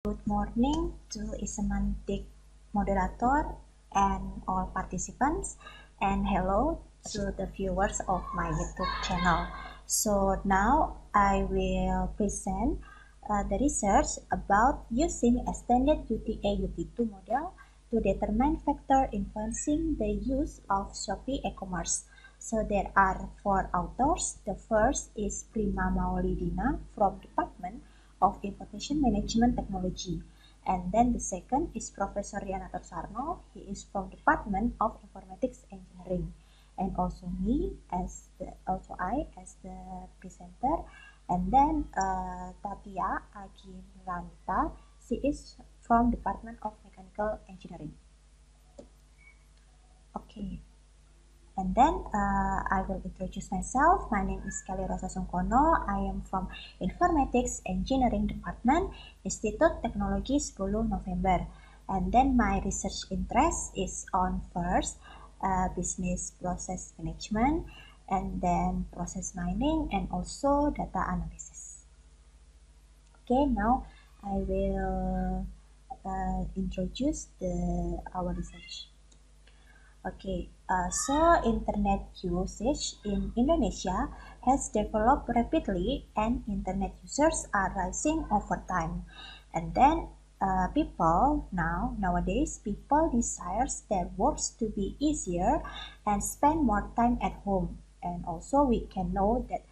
Good morning to Semantic moderator and all participants, and hello to the viewers of my YouTube channel. So now I will present the research about using extended UTA-UT2 model to determine factor influencing the use of Shopee e-commerce. So there are four authors. The first is Prima Maulidina from Department of Information Management Technology. And then the second is Professor Rianato Sarno. He is from Department of Informatics Engineering. And also I as the presenter. And then Tatia Agimranta. She is from Department of Mechanical Engineering. Okay. And then I will introduce myself. My name is Kelly Rosa Sungkono. I am from Informatics Engineering Department, Institut Teknologi 10 November. And then my research interest is on first business process management, and then process mining, and also data analysis. Okay, now I will introduce our research. Okay, so internet usage in Indonesia has developed rapidly, and internet users are rising over time. And then nowadays people desires their works to be easier and spend more time at home. And also we can know that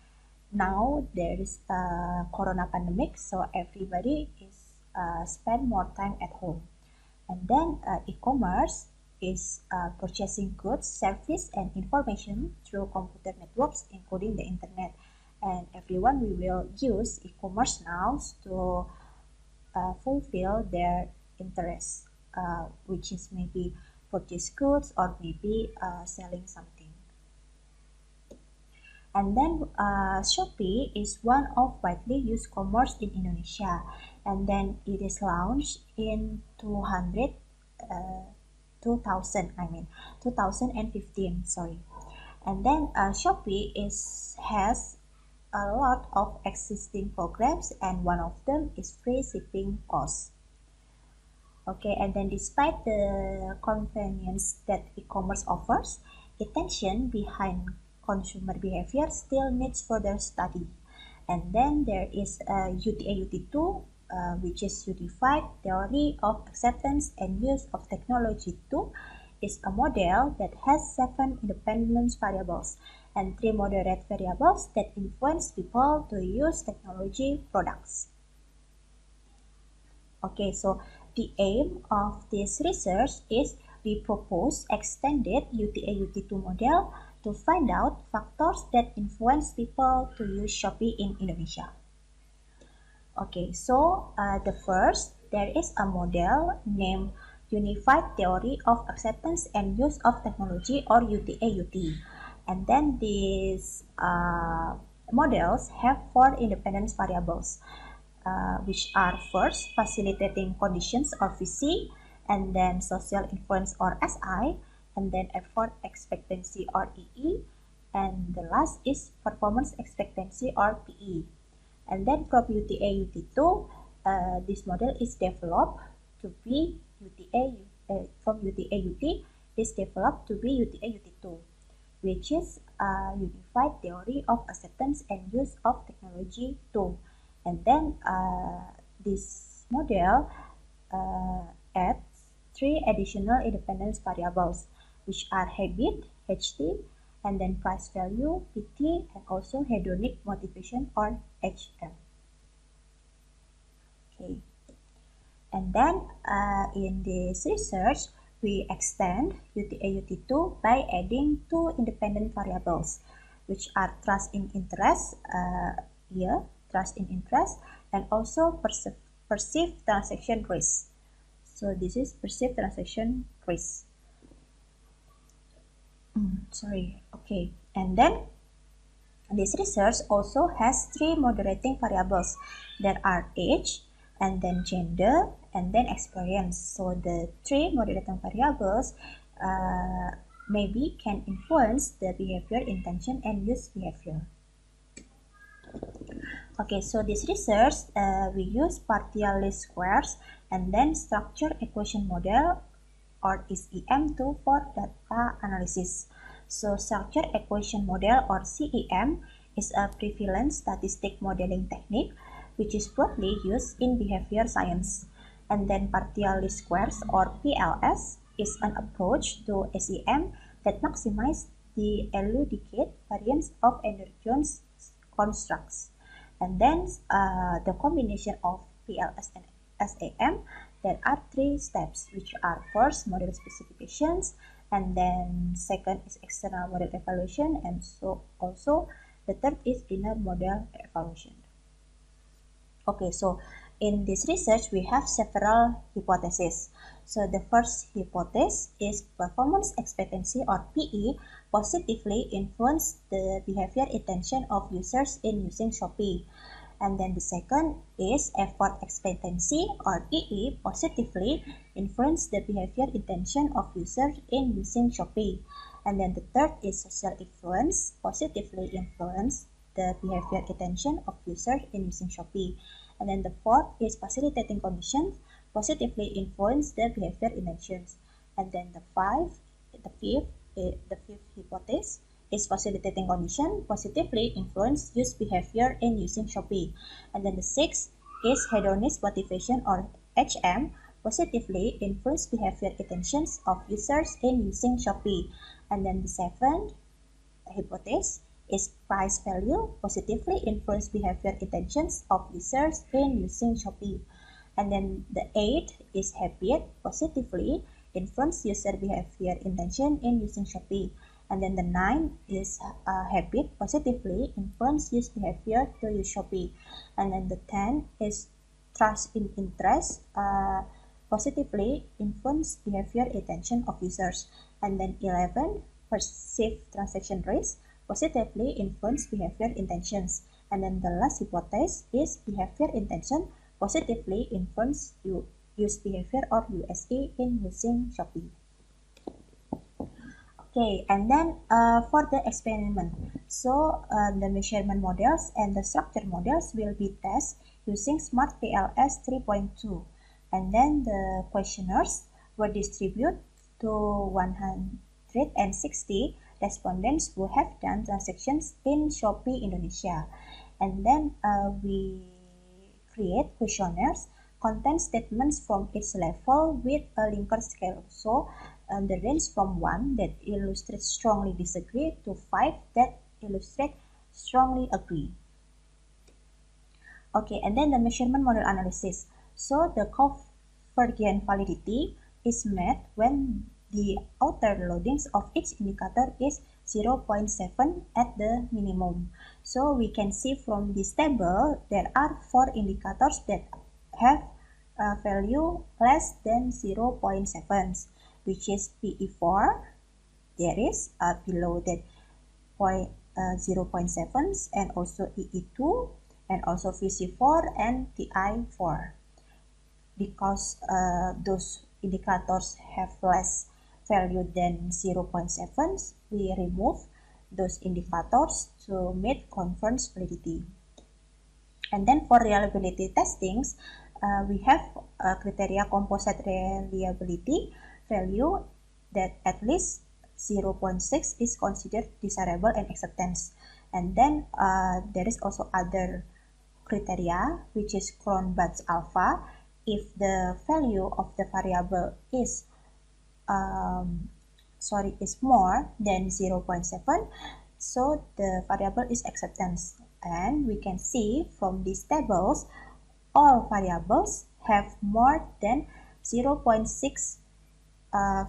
now there is a corona pandemic, so everybody is spend more time at home. And then e-commerce is purchasing goods, service, and information through computer networks, including the internet. And everyone we will use e-commerce now to fulfill their interests, which is maybe purchase goods or maybe selling something. And then Shopee is one of widely used commerce in Indonesia, and then it is launched in 2015, sorry. And then Shopee has a lot of existing programs, and one of them is free shipping costs. Okay, and then despite the convenience that e-commerce offers, intention behind consumer behavior still needs further study. And then there is UTA-UT2, which is Unified Theory of Acceptance and Use of Technology 2, is a model that has 7 independent variables and 3 moderate variables that influence people to use technology products. Okay, so the aim of this research is we propose extended UTA-UT2 model to find out factors that influence people to use Shopee in Indonesia. Okay, so there is a model named Unified Theory of Acceptance and Use of Technology, or UTA-UT. And then these models have 4 independent variables, which are first, facilitating conditions, or VC, and then social influence, or SI, and then effort expectancy, or EE, and the last is performance expectancy, or PE. And then from UTA-UT2, this model is developed to be from UTA-UT is developed to be UTA-UT2, which is a unified theory of acceptance and use of technology 2. And then this model adds 3 additional independent variables, which are habit, HT, and then price value, PT, and also hedonic motivation, or HM. Okay. And then in this research, we extend UTA-UT2 by adding 2 independent variables, which are trust in interest, and also perceived transaction risk. So this is perceived transaction risk. Okay. And then this research also has 3 moderating variables. There are age, and then gender, and then experience. So the 3 moderating variables maybe can influence the behavior, intention, and use behavior. Okay, so this research, we use partial least squares and then structure equation model or SEM tool for data analysis. So structure equation model or CEM is a prevalent statistic modeling technique which is broadly used in behavior science. And then partial least squares or PLS is an approach to SEM that maximizes the elucidate variance of Anderson's constructs. And then the combination of PLS and SEM, there are three steps, which are first model specifications, and then second is external model evaluation, and so also the third is inner model evaluation. Okay, so in this research we have several hypotheses. So the first hypothesis is performance expectancy or PE positively influence the behavior intention of users in using Shopee. And then the second is effort expectancy or EE positively influence the behavior intention of users in using Shopee. And then the third is social influence positively influence the behavior intention of users in using Shopee. And then the fourth is facilitating conditions positively influence the behavior intentions. And then the fifth hypothesis is facilitating condition positively influence use behavior in using Shopee. And then the sixth is hedonic motivation or HM positively influence behavior intentions of users in using Shopee. And then the seventh hypothesis is price value positively influence behavior intentions of users in using Shopee. And then the eighth is habit positively influence user behavior intention in using Shopee. And then the ninth is habit positively influence use behavior to use Shopee. And then the 10th is trust in interest positively influence behavior intention of users. And then 11, perceived transaction risk positively influence behavior intentions. And then the last hypothesis is behavior intention positively influence use behavior or USE in using Shopee. Okay, and then for the experiment, so the measurement models and the structure models will be tested using Smart PLS 3.2, and then the questionnaires were distributed to 160 respondents who have done transactions in Shopee Indonesia. And then we create questionnaires contain statements from each level with a Likert scale. So the range from 1 that illustrates strongly disagree to 5 that illustrate strongly agree. Okay, and then the measurement model analysis. So the convergent validity is met when the outer loadings of each indicator is 0.7 at the minimum. So we can see from this table there are 4 indicators that have a value less than 0.7, which is PE4, there is below that 0.7, and also EE2, and also VC4 and TI4. Because those indicators have less value than 0.7, we remove those indicators to meet convergent validity. And then for reliability testings, we have criteria composite reliability value that at least 0.6 is considered desirable and acceptance. And then there is also other criteria, which is Cronbach's alpha. If the value of the variable is more than 0.7, so the variable is acceptance. And we can see from these tables, all variables have more than 0.6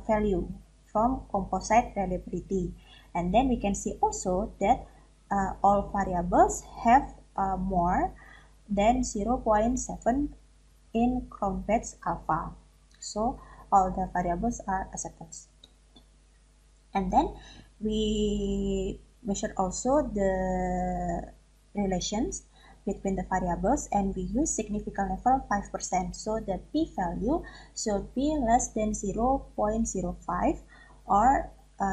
value from composite reliability. And then we can see also that all variables have more than 0.7 in Cronbach's alpha. So all the variables are acceptance. And then we measure also the relations between the variables, and we use significant level 5%. So the p-value should be less than 0.05 or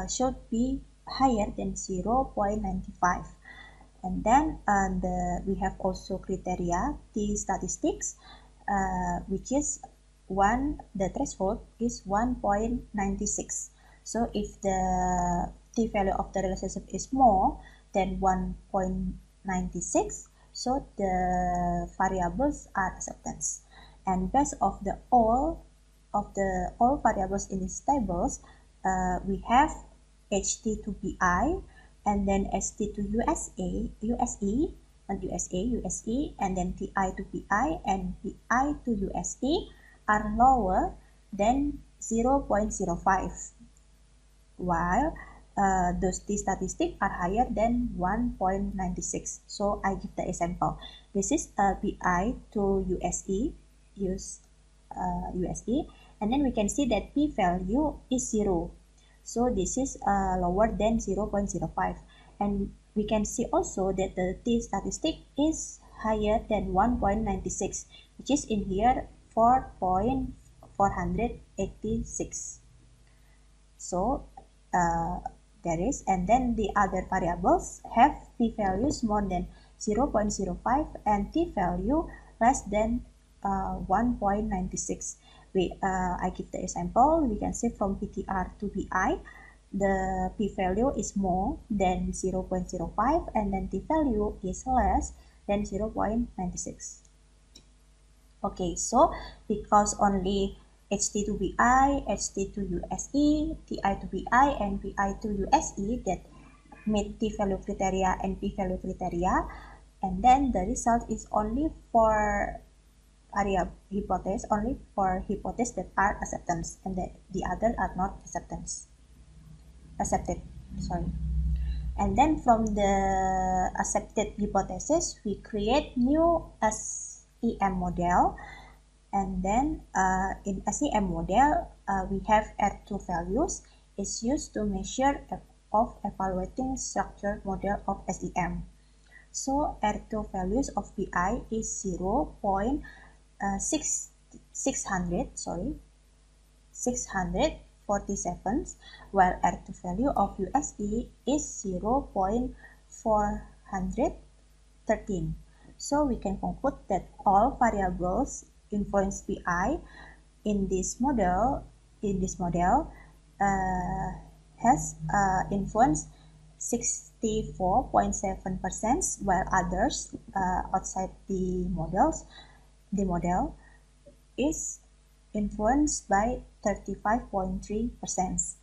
should be higher than 0.95. And then we have also criteria T statistics, which is the threshold is 1.96. So if the T value of the relationship is more than 1.96, so the variables are acceptance. And based of the all variables in these tables, we have HT to BI, and then ST to USE, and then TI to PI and PI to USE are lower than 0.05, while those T statistics are higher than 1.96. So I give the example. This is a PI to USE, and then we can see that P value is 0. So this is lower than 0.05, and we can see also that the T statistic is higher than 1.96, which is in here 4.486. So there is, and then the other variables have P values more than 0.05 and T value less than 1.96. I give the example. We can see from PTR to BI, the P value is more than 0.05 and then T value is less than 0.96. Okay, so because only HT to BI, HT to USE, TI to BI, and PI to USE that meet T value criteria and P value criteria, and then the result is only for hypothesis that are acceptance, and the other are not accepted. And then from the accepted hypothesis, we create new SEM model, and then in SEM model we have R2 values is used to measure of evaluating structure model of SEM. So R2 values of PI is 647, while R2 value of USE is 0.413. So we can conclude that all variables influence PI in this model has influence 64.7%, while others outside the model is influenced by 35.3%.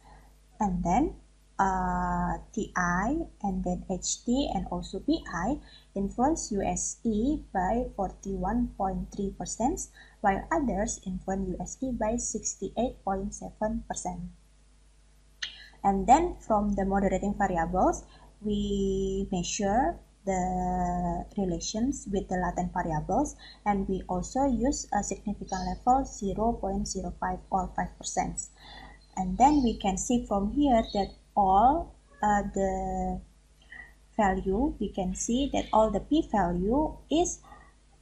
And then TI and then HT and also PI influence USE by 41.3%, while others influence USE by 68.7%. And then from the moderating variables, we measure the relations with the latent variables, and we also use a significant level 0.05 or 5%. And then we can see from here that all the value, we can see that all the P value is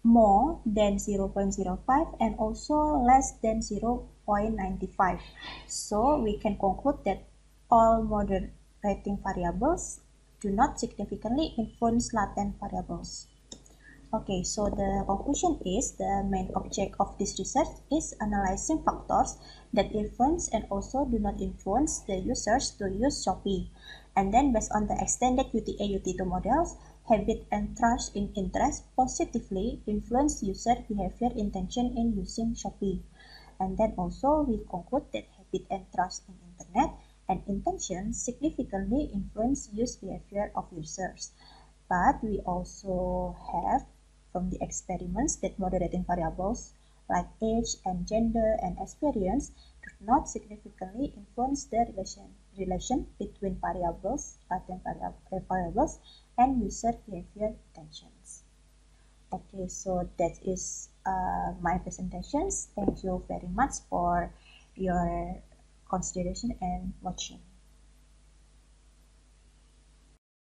more than 0.05 and also less than 0.95. So we can conclude that all moderating variables do not significantly influence latent variables. Okay, so the conclusion is the main object of this research is analyzing factors that influence and also do not influence the users to use Shopee. And then based on the extended UTA-UT2 models, habit and trust in interest positively influence user behavior intention in using Shopee. And then also we conclude that habit and trust in internet and intention significantly influence use behavior of users. But we also have from the experiments that moderating variables like age and gender and experience do not significantly influence the relation between variables, latent variables, and user behavior intentions. Okay, so that is my presentations. Thank you very much for your consideration and watching.